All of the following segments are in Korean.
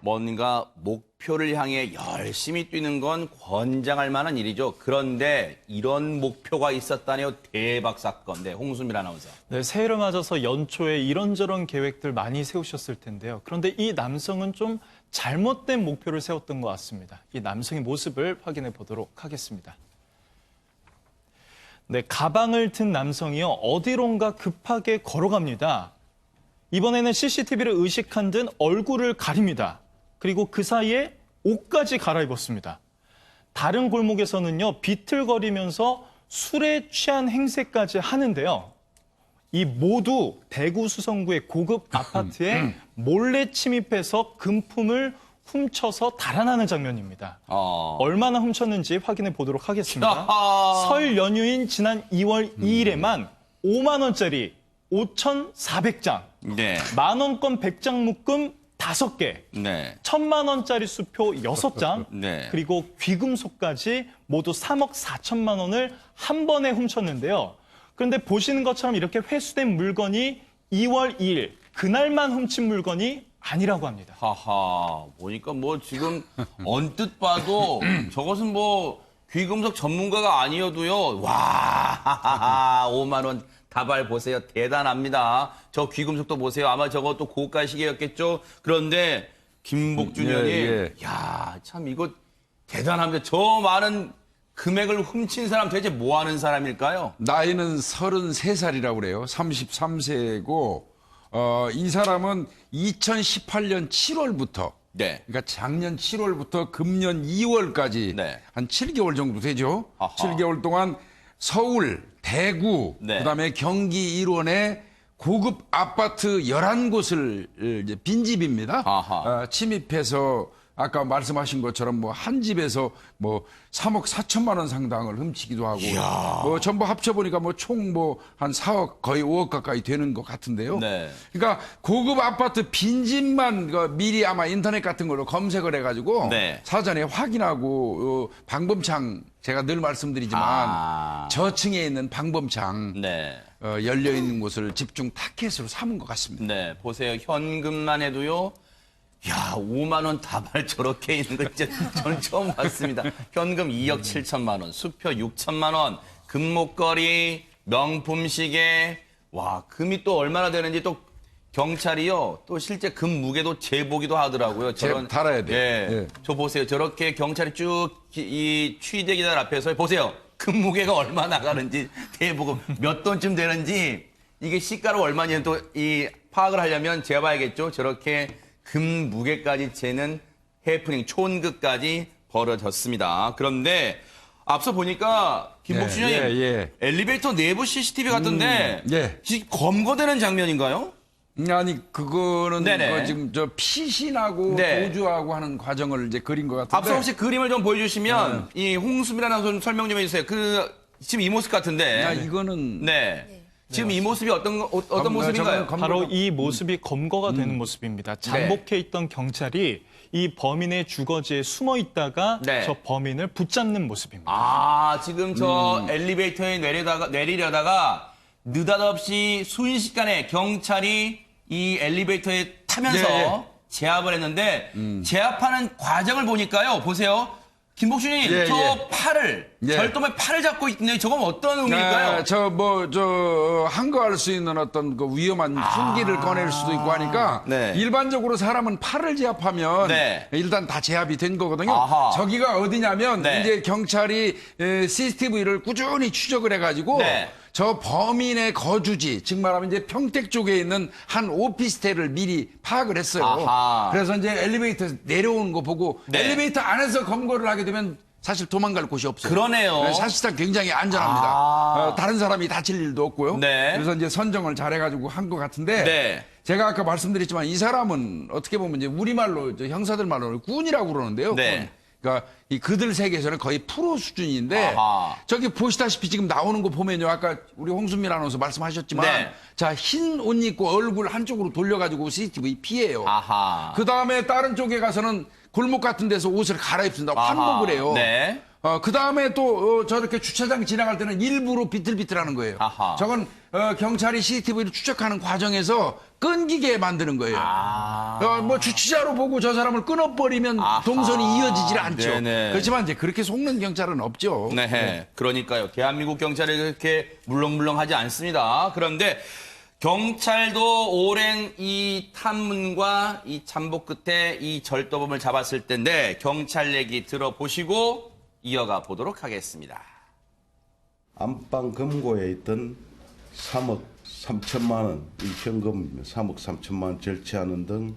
뭔가 목표를 향해 열심히 뛰는 건 권장할 만한 일이죠. 그런데 이런 목표가 있었다네요. 대박 사건. 네, 홍수민 아나운서. 네, 새해를 맞아서 연초에 이런저런 계획들 많이 세우셨을 텐데요. 그런데 이 남성은 좀 잘못된 목표를 세웠던 것 같습니다. 이 남성의 모습을 확인해 보도록 하겠습니다. 네, 가방을 든 남성이요. 어디론가 급하게 걸어갑니다. 이번에는 CCTV를 의식한 듯 얼굴을 가립니다. 그리고 그 사이에 옷까지 갈아입었습니다. 다른 골목에서는요, 비틀거리면서 술에 취한 행세까지 하는데요. 이 모두 대구 수성구의 고급 아파트에 몰래 침입해서 금품을 훔쳐서 달아나는 장면입니다. 얼마나 훔쳤는지 확인해 보도록 하겠습니다. 설 연휴인 지난 2월 2일에만 5만 원짜리 5,400장, 네. 만원권 100장 묶음 5개, 네. 1,000만 원짜리 수표 6장, 네. 그리고 귀금속까지 모두 3억 4천만 원을 한 번에 훔쳤는데요. 그런데 보시는 것처럼 이렇게 회수된 물건이 2월 2일, 그날만 훔친 물건이 아니라고 합니다. 하하, 보니까 뭐 지금 언뜻 봐도 저것은 뭐 귀금속 전문가가 아니어도요. 와, 5만 원 다발 보세요. 대단합니다. 저 귀금속도 보세요. 아마 저것도 고가 시계였겠죠. 그런데 김복준 의원님, 야, 참 이거 대단합니다. 저 많은 금액을 훔친 사람 도대체 뭐 하는 사람일까요? 나이는 33살이라고 그래요. 33세고 이 사람은 2018년 7월부터 네. 그러니까 작년 7월부터 금년 2월까지 네. 한 7개월 정도 되죠. 아하. 7개월 동안 서울, 대구, 네. 그다음에 경기 일원의 고급 아파트 11곳을 이제 빈집입니다. 침입해서 아까 말씀하신 것처럼 뭐 한 집에서 뭐 3억 4천만 원 상당을 훔치기도 하고 뭐 전부 합쳐보니까 뭐 총 뭐 한 4억 거의 5억 가까이 되는 것 같은데요. 네. 그러니까 고급 아파트 빈집만 미리 아마 인터넷 같은 걸로 검색을 해가지고 네. 사전에 확인하고 방범창 제가 늘 말씀드리지만 저층에 있는 방범창 네. 열려 있는 곳을 집중 타켓으로 삼은 것 같습니다. 네, 보세요. 현금만 해도요. 야, 5만 원 다발 저렇게 있는 거 진짜 저는 처음 봤습니다. 현금 2억 7천만 원, 수표 6천만 원, 금목걸이, 명품 시계. 와, 금이 또 얼마나 되는지 또 경찰이요. 또 실제 금 무게도 재보기도 하더라고요. 달아야 돼요. 예. 예. 저 보세요. 저렇게 경찰이 쭉 이 취재기자 앞에서 보세요. 금 무게가 얼마 나가는지 대보고 몇 돈쯤 되는지 이게 시가로 얼마인지 또 이 파악을 하려면 재봐야겠죠. 저렇게 금 무게까지 재는 해프닝, 촌극까지 벌어졌습니다. 그런데 앞서 보니까 김복준 의원님 엘리베이터 내부 CCTV 같은데 검거되는 장면인가요? 아니 그거는 네네. 지금 저 피신하고 네. 도주하고 하는 과정을 이제 그린 것 같은데. 앞서 혹시 그림을 좀 보여주시면 이 홍수민 아나운서 좀 설명 좀 해주세요. 그 지금 이 모습 같은데. 야, 이거는 네. 지금 이 모습이 어떤 모습인가요? 바로 이 모습이 검거가 되는 모습입니다. 잠복해 있던 경찰이 이 범인의 주거지에 숨어 있다가 네. 저 범인을 붙잡는 모습입니다. 아, 지금 저 엘리베이터에 내리려다가 느닷없이 순식간에 경찰이 이 엘리베이터에 타면서 제압을 했는데 제압하는 과정을 보니까요. 보세요. 김복준님, 팔을, 절도의 팔을 잡고 있는데 저건 어떤 의미일까요? 항거할 수 있는 어떤 그 위험한 흉기를 꺼낼 수도 있고 하니까 일반적으로 사람은 팔을 제압하면 일단 다 제압이 된 거거든요. 저기가 어디냐면 이제 경찰이 CCTV를 꾸준히 추적을 해가지고 저 범인의 거주지, 즉 말하면 이제 평택 쪽에 있는 한 오피스텔을 미리 파악을 했어요. 그래서 이제 엘리베이터 내려오는 거 보고 엘리베이터 안에서 검거를 하게 되면 사실 도망갈 곳이 없어요. 그러네요. 사실상 굉장히 안전합니다. 다른 사람이 다칠 일도 없고요. 그래서 이제 선정을 잘해가지고 한 것 같은데 제가 아까 말씀드렸지만 이 사람은 어떻게 보면 이제 우리말로 형사들 말로 꾼이라고 그러는데요. 그러니까 이 그들 세계에서는 거의 프로 수준인데 저기 보시다시피 지금 나오는 거 보면요. 아까 우리 홍순민 아나운서 말씀하셨지만 자, 흰 옷 입고 얼굴 한쪽으로 돌려가지고 CCTV 피해요. 그 다음에 다른 쪽에 가서는 골목 같은 데서 옷을 갈아입습니다. 환복을 해요. 그 다음에 또 저렇게 주차장 지나갈 때는 일부러 비틀비틀하는 거예요. 아하. 저건 경찰이 CCTV를 추적하는 과정에서 끊기게 만드는 거예요. 뭐 주치자로 보고 저 사람을 끊어버리면 동선이 이어지질 않죠. 네네. 그렇지만 이제 그렇게 속는 경찰은 없죠. 네. 네. 그러니까요. 대한민국 경찰이 그렇게 물렁물렁하지 않습니다. 그런데 경찰도 오랜 이 탐문과 이 잠복 끝에 이 절도범을 잡았을 텐데 경찰 얘기 들어보시고 이어가 보도록 하겠습니다. 안방 금고에 있던 3억 3천만 원, 이 현금 3억 3천만 원 절취하는 등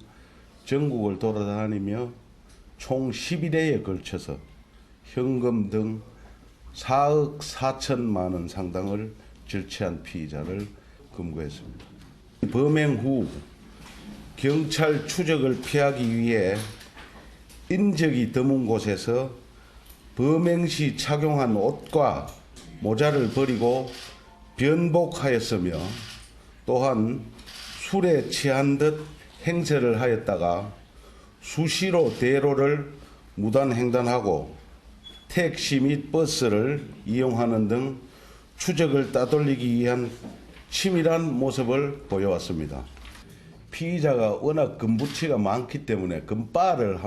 전국을 돌아다니며 총 11회에 걸쳐서 현금 등 4억 4천만 원 상당을 절취한 피의자를 검거했습니다. 범행 후 경찰 추적을 피하기 위해 인적이 드문 곳에서 범행 시 착용한 옷과 모자를 버리고 변복하였으며 또한 술에 취한 듯 행세를 하였다가 수시로 대로를 무단횡단하고 택시 및 버스를 이용하는 등 추적을 따돌리기 위한 치밀한 모습을 보여왔습니다. 피의자가 워낙 금부치가 많기 때문에 금바를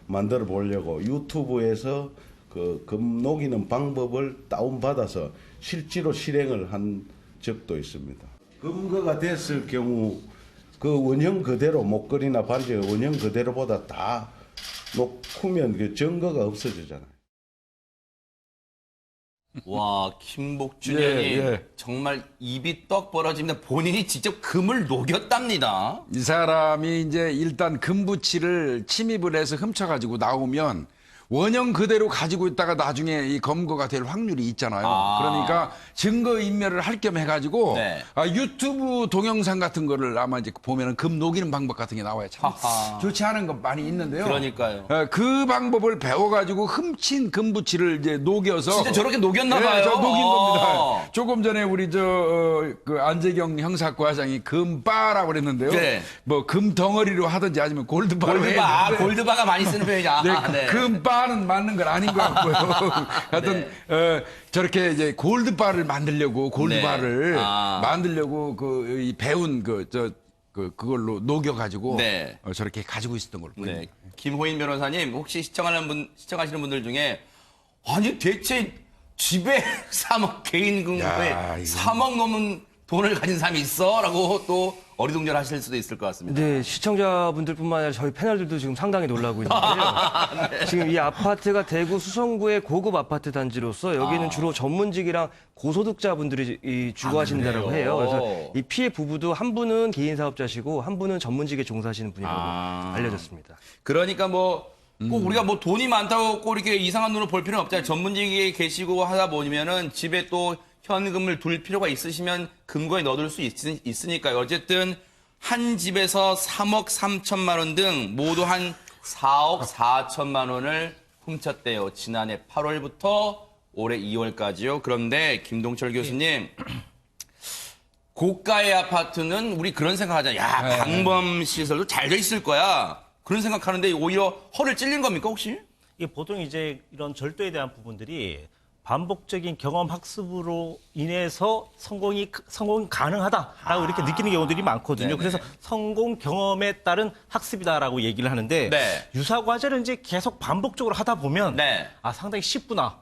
만들어 보려고 유튜브에서 그 금 녹이는 방법을 다운받아서 실제로 실행을 한 적도 있습니다. 검거가 됐을 경우 그 원형 그대로 목걸이나 반지 원형 그대로보다 다 놓으면 그 증거가 없어지잖아요. 와, 김복준이 정말 입이 떡 벌어집니다. 본인이 직접 금을 녹였답니다. 이 사람이 이제 일단 금부치를 침입을 해서 훔쳐가지고 나오면 원형 그대로 가지고 있다가 나중에 이 검거가 될 확률이 있잖아요. 그러니까 증거인멸을 할 겸 해가지고 네. 유튜브 동영상 같은 거를 아마 이제 보면은 금 녹이는 방법 같은 게 나와요. 참 좋지 않은 거 많이 있는데요. 그러니까요. 그 방법을 배워가지고 훔친 금부치를 이제 녹여서 진짜 저렇게 녹였나 봐요. 네, 저 녹인 겁니다. 조금 전에 우리 그 안재경 형사과장이 금바라고 그랬는데요. 네. 뭐 금 덩어리로 하든지 아니면 골드바로 골드바, 골드바가 많이 쓰는 표현이야. 네, 금바는 맞는 건 아닌 것 같고요. 하여튼 저렇게 이제 골드바를 만들려고 골드바를 만들려고 이 배운 그걸로 녹여가지고 저렇게 가지고 있었던 걸로 보입니다. 네. 김호인 변호사님 혹시 시청하시는 분들 중에 아니 대체 집에 3억 개인 금고에 3억 넘는 돈을 가진 사람이 있어? 라고 또 어리둥절하실 수도 있을 것 같습니다. 네, 시청자분들뿐만 아니라 저희 패널들도 지금 상당히 놀라고 있는데요. 네. 지금 이 아파트가 대구 수성구의 고급 아파트 단지로서 여기는 주로 전문직이랑 고소득자분들이 주거하신다고 해요. 그래서 이 피해 부부도 한 분은 개인 사업자시고 한 분은 전문직에 종사하시는 분이라고 알려졌습니다. 그러니까 꼭 우리가 뭐 돈이 많다고 꼭 이렇게 이상한 눈으로 볼 필요는 없잖아요. 전문직에 계시고 하다 보면은 집에 또 현금을 둘 필요가 있으시면 금고에 넣어둘 수 있으니까요. 어쨌든 한 집에서 3억 3천만 원 등 모두 한 4억 4천만 원을 훔쳤대요. 지난해 8월부터 올해 2월까지요. 그런데 김동철 교수님, 고가의 아파트는 우리 그런 생각하잖아요. 야, 방범 시설도 잘 돼 있을 거야. 그런 생각하는데 오히려 허를 찔린 겁니까 혹시? 이게 보통 이제 이런 절도에 대한 부분들이 반복적인 경험 학습으로 인해서 성공이 가능하다라고 이렇게 느끼는 경우들이 많거든요. 네네. 그래서 성공 경험에 따른 학습이다라고 얘기를 하는데 유사 과제를 이제 계속 반복적으로 하다 보면 상당히 쉽구나.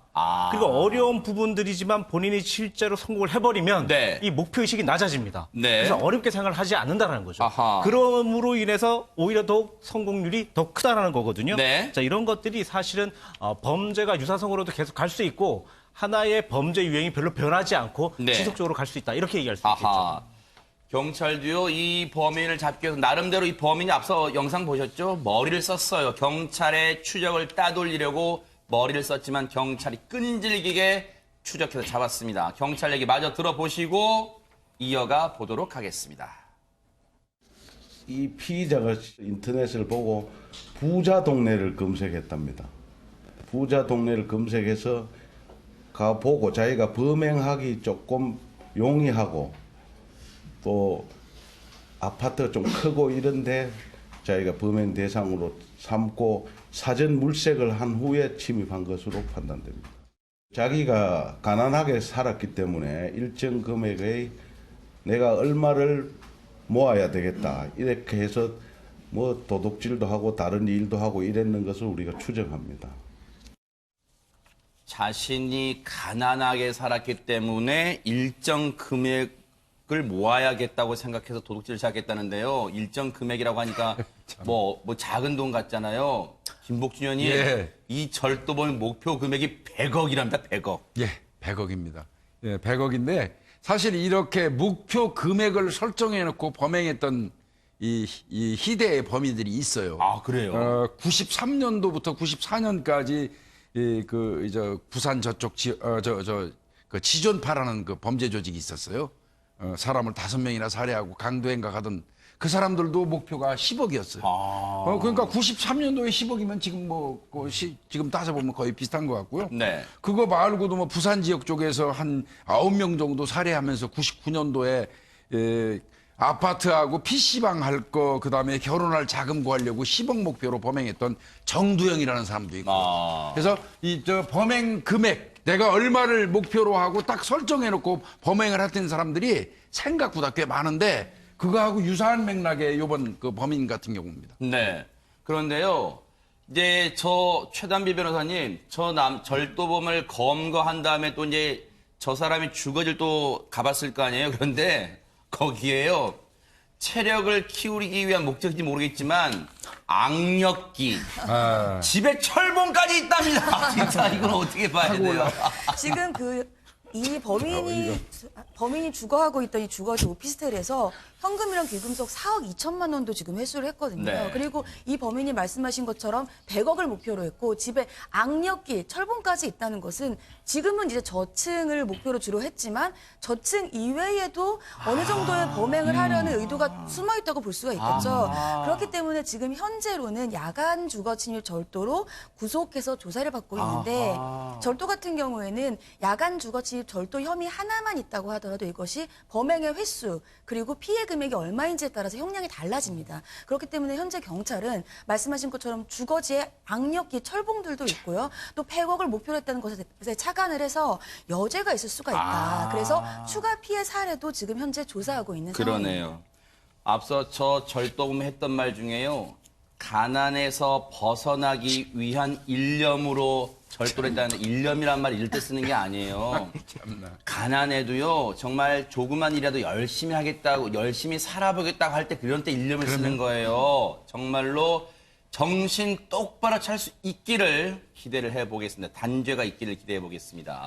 그리고 어려운 부분들이지만 본인이 실제로 성공을 해버리면 이 목표의식이 낮아집니다. 그래서 어렵게 생각을 하지 않는다는 거죠. 그럼으로 인해서 오히려 더욱 성공률이 더 크다라는 거거든요. 자, 이런 것들이 사실은 범죄가 유사성으로도 계속 갈 수 있고 하나의 범죄 유형이 별로 변하지 않고 지속적으로 갈 수 있다. 이렇게 얘기할 수 있겠죠. 경찰도요, 이 범인을 잡기 위해서 나름대로 이 범인이 앞서 영상 보셨죠? 머리를 썼어요. 경찰의 추적을 따돌리려고 머리를 썼지만 경찰이 끈질기게 추적해서 잡았습니다. 경찰 얘기 마저 들어보시고 이어가 보도록 하겠습니다. 이 피의자가 인터넷을 보고 부자 동네를 검색했답니다. 부자 동네를 검색해서 가보고 자기가 범행하기 조금 용이하고 또 아파트가 좀 크고 이런데 자기가 범행 대상으로 삼고 사전 물색을 한 후에 침입한 것으로 판단됩니다. 자기가 가난하게 살았기 때문에 일정 금액의 내가 얼마를 모아야 되겠다. 이렇게 해서 뭐 도둑질도 하고 다른 일도 하고 이랬는 것을 우리가 추정합니다. 자신이 가난하게 살았기 때문에 일정 금액을 모아야겠다고 생각해서 도둑질을 시작했다는데요. 일정 금액이라고 하니까 뭐 작은 돈 같잖아요. 김복준 의원님, 예. 이 절도범 목표 금액이 100억이랍니다. 100억. 예, 100억입니다. 예, 100억인데 사실 이렇게 목표 금액을 설정해 놓고 범행했던 이 희대의 범인들이 있어요. 아, 그래요? 93년도부터 94년까지 부산 저쪽 그 지존파라는 그 범죄 조직이 있었어요. 사람을 5명이나 살해하고 강도행각 하던 그 사람들도 목표가 10억이었어요. 그러니까 93년도에 10억이면 지금 지금 따져보면 거의 비슷한 것 같고요. 네. 그거 말고도 뭐 부산 지역 쪽에서 한 9명 정도 살해하면서 99년도에 아파트하고 PC방 할 거, 그 다음에 결혼할 자금 구하려고 10억 목표로 범행했던 정두영이라는 사람도 있고. 그래서 범행 금액, 내가 얼마를 목표로 하고 딱 설정해놓고 범행을 했던 사람들이 생각보다 꽤 많은데, 그거하고 유사한 맥락의 요번 그 범인 같은 경우입니다. 네. 그런데요, 이제 최단비 변호사님, 절도범을 검거한 다음에 또 이제 저 사람이 주거지를 또 가봤을 거 아니에요? 그런데 거기에요, 체력을 키우기 위한 목적인지 모르겠지만, 악력기, 집에 철봉까지 있답니다. 진짜 이건 어떻게 봐야 돼요? 지금 이 범인이 주거하고 있던 이 주거지 오피스텔에서 현금이랑 귀금속 4억 2천만 원도 지금 회수를 했거든요. 네. 그리고 이 범인이 말씀하신 것처럼 100억을 목표로 했고 집에 악력기, 철봉까지 있다는 것은 지금은 이제 저층을 목표로 주로 했지만 저층 이외에도 어느 정도의 범행을 하려는 의도가 숨어 있다고 볼 수가 있겠죠. 그렇기 때문에 지금 현재로는 야간 주거 침입 절도로 구속해서 조사를 받고 있는데 절도 같은 경우에는 야간 주거 침입 절도 혐의 하나만 있다고 하더라도 이것이 범행의 횟수 그리고 피해 금액이 얼마인지에 따라서 형량이 달라집니다. 그렇기 때문에 현재 경찰은 말씀하신 것처럼 주거지에 악력기, 철봉들도 있고요. 또 100억을 목표로 했다는 것에 착안을 해서 여죄가 있을 수가 있다. 그래서 추가 피해 사례도 지금 현재 조사하고 있는 상황입니다. 그러네요. 앞서 저 절도범 했던 말 중에요. 가난에서 벗어나기 위한 일념으로 절도를 했다는 일념이란 말 이럴 때 쓰는 게 아니에요. 가난해도요, 정말 조그만 일이라도 열심히 하겠다고, 열심히 살아보겠다고 할 때 그런 때 일념을 쓰는 거예요. 정말로 정신 똑바로 찰 수 있기를 기대를 해보겠습니다. 단죄가 있기를 기대해 보겠습니다.